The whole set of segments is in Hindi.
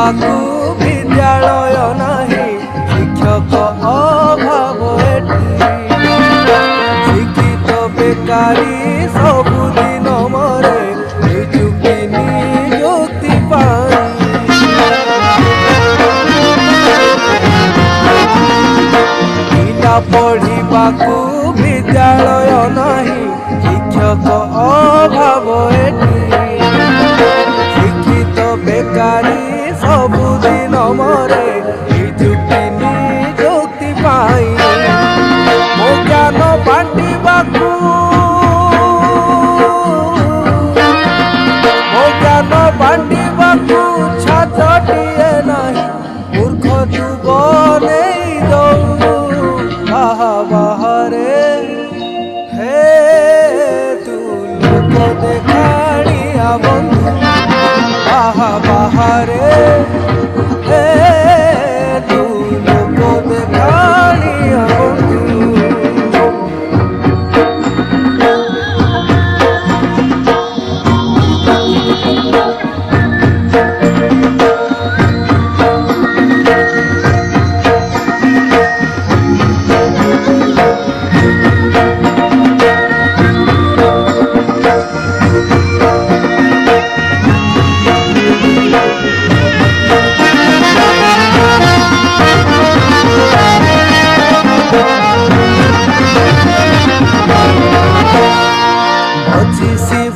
पढ़िबाकू विद्यालय नाही शिक्षक अभाव एठी शिक्षित बेकारी सबुदिन मरे निजुक्ति नियुक्ति पाई पिला पढ़िबाकू विद्यालय नाही शिक्षक अभाव एठी शिक्षित बेकारी सबुदिन मरे निजुक्ति नियुक्ति पाई मो ज्ञान बांटिबाकू मो ज्ञान बांटिबाकू छात्रटिए नाही मूर्ख तू बनेई दऊ बाहा बाहरे हे तू लोक देखाड़िया बंधु बाहा बाहरे हे तू लोक देखाड़िया बंधु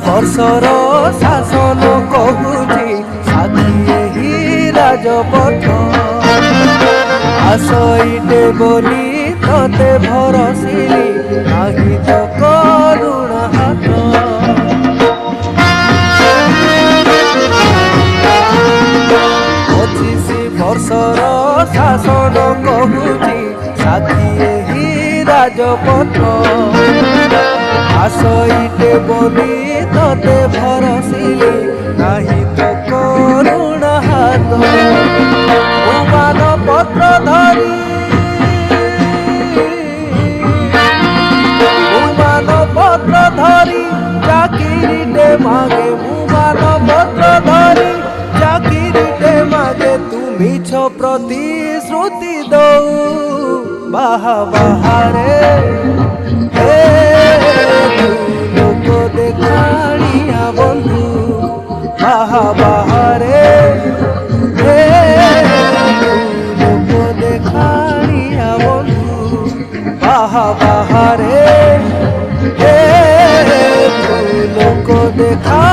वर्षर शासन कहूची साथी ही राजपथ आसइटे बोली तते भरसिली नाही तो करुण हाथ 25 वर्षर शासन कहूची साथी ही राजपथ आसइटे बोली तते भरसिली नाही तो करुण हाथ उमान पत्र धरी उमान पत्र धरी चाकिरीटे मागे उमान पत्र धरी चाकिरीटे मागे तू मिछ प्रतिश्रुति दऊ बाहा बाहरे हे लोक देखाड़िया बंधु बाहा बाहरे हे लोक देखाड़िया बंधु बाहा बाहरे हे लोक देखा